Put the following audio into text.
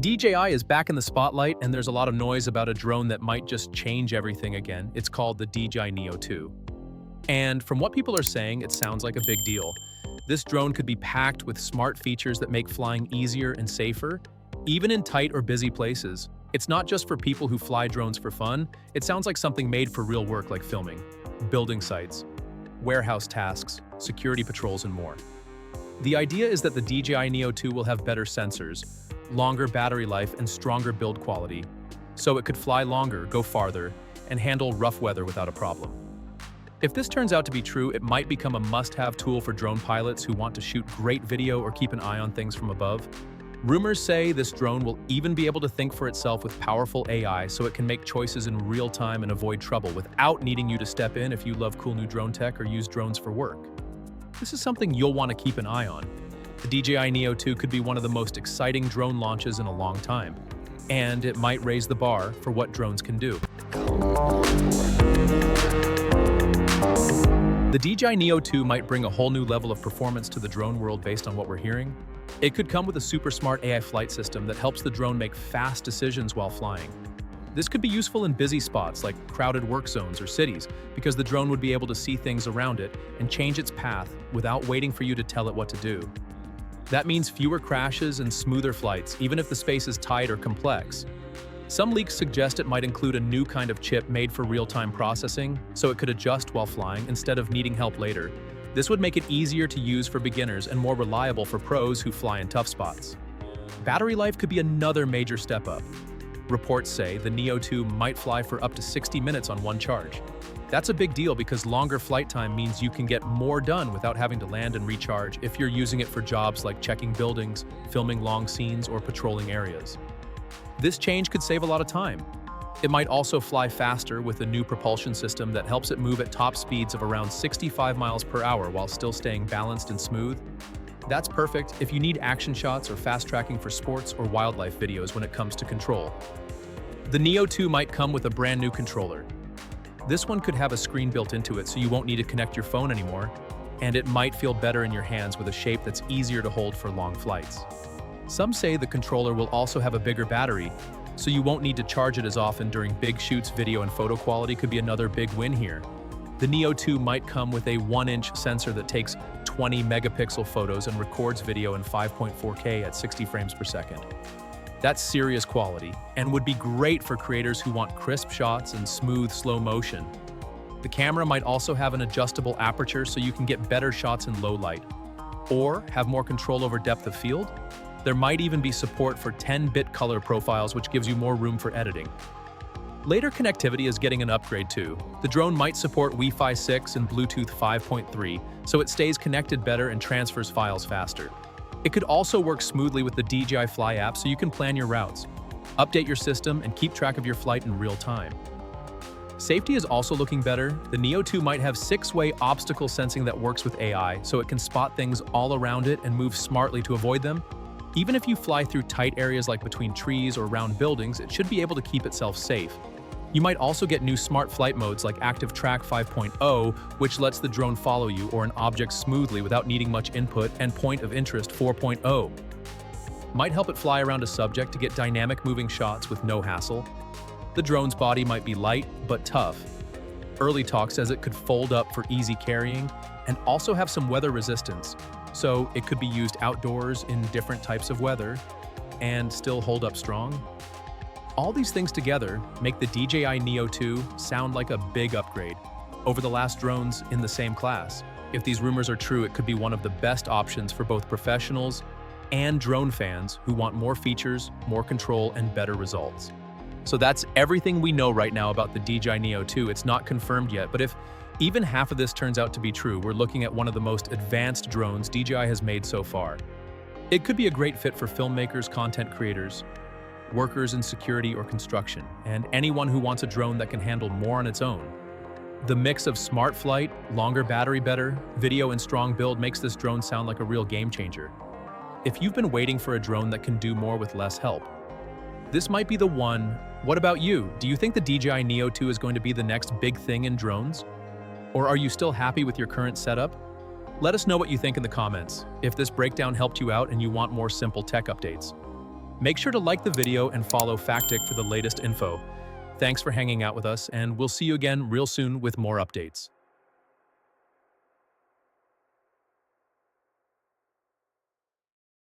DJI is back in the spotlight, and there's a lot of noise about a drone that might just change everything again. It's called the DJI Neo 2. And from what people are saying, it sounds like a big deal. This drone could be packed with smart features that make flying easier and safer, even in tight or busy places. It's not just for people who fly drones for fun. It sounds like something made for real work like filming, building sites, warehouse tasks, security patrols, and more. The idea is that the DJI Neo 2 will have better sensors, longer battery life, and stronger build quality, so it could fly longer, go farther, and handle rough weather without a problem. If this turns out to be true, it might become a must-have tool for drone pilots who want to shoot great video or keep an eye on things from above. Rumors say this drone will even be able to think for itself with powerful AI, so it can make choices in real time and avoid trouble without needing you to step in if you love cool new drone tech or use drones for work. This is something you'll want to keep an eye on. The DJI Neo 2 could be one of the most exciting drone launches in a long time, and it might raise the bar for what drones can do. The DJI Neo 2 might bring a whole new level of performance to the drone world based on what we're hearing. It could come with a super smart AI flight system that helps the drone make fast decisions while flying. This could be useful in busy spots like crowded work zones or cities, because the drone would be able to see things around it and change its path without waiting for you to tell it what to do. That means fewer crashes and smoother flights, even if the space is tight or complex. Some leaks suggest it might include a new kind of chip made for real-time processing, so it could adjust while flying instead of needing help later. This would make it easier to use for beginners and more reliable for pros who fly in tough spots. Battery life could be another major step up. Reports say the Neo 2 might fly for up to 60 minutes on one charge. That's a big deal because longer flight time means you can get more done without having to land and recharge if you're using it for jobs like checking buildings, filming long scenes, or patrolling areas. This change could save a lot of time. It might also fly faster with a new propulsion system that helps it move at top speeds of around 65 miles per hour while still staying balanced and smooth. That's perfect if you need action shots or fast tracking for sports or wildlife videos when it comes to control. The Neo 2 might come with a brand new controller. This one could have a screen built into it so you won't need to connect your phone anymore, and it might feel better in your hands with a shape that's easier to hold for long flights. Some say the controller will also have a bigger battery, so you won't need to charge it as often during big shoots. Video and photo quality could be another big win here. The Neo 2 might come with a 1-inch sensor that takes 20 megapixel photos and records video in 5.4K at 60 frames per second. That's serious quality, and would be great for creators who want crisp shots and smooth slow motion. The camera might also have an adjustable aperture so you can get better shots in low light, or have more control over depth of field. There might even be support for 10-bit color profiles, which gives you more room for editing. Later connectivity is getting an upgrade too. The drone might support Wi-Fi 6 and Bluetooth 5.3, so it stays connected better and transfers files faster. It could also work smoothly with the DJI Fly app so you can plan your routes, update your system, and keep track of your flight in real time. Safety is also looking better. The Neo 2 might have 6-way obstacle sensing that works with AI, so it can spot things all around it and move smartly to avoid them. Even if you fly through tight areas like between trees or around buildings, it should be able to keep itself safe. You might also get new smart flight modes like Active Track 5.0, which lets the drone follow you or an object smoothly without needing much input, and Point of Interest 4.0 might help it fly around a subject to get dynamic moving shots with no hassle. The drone's body might be light but tough. Early talk says it could fold up for easy carrying and also have some weather resistance, so it could be used outdoors in different types of weather and still hold up strong. All these things together make the DJI Neo 2 sound like a big upgrade over the last drones in the same class. If these rumors are true, it could be one of the best options for both professionals and drone fans who want more features, more control, and better results. So that's everything we know right now about the DJI Neo 2. It's not confirmed yet, but if even half of this turns out to be true, we're looking at one of the most advanced drones DJI has made so far. It could be a great fit for filmmakers, content creators, workers in security or construction, and anyone who wants a drone that can handle more on its own. The mix of smart flight, longer battery, better video, and strong build makes this drone sound like a real game changer. If you've been waiting for a drone that can do more with less help, this might be the one. What about you? Do you think the DJI Neo 2 is going to be the next big thing in drones? Or are you still happy with your current setup? Let us know what you think in the comments, if this breakdown helped you out and you want more simple tech updates. Make sure to like the video and follow Factic for the latest info. Thanks for hanging out with us, and we'll see you again real soon with more updates.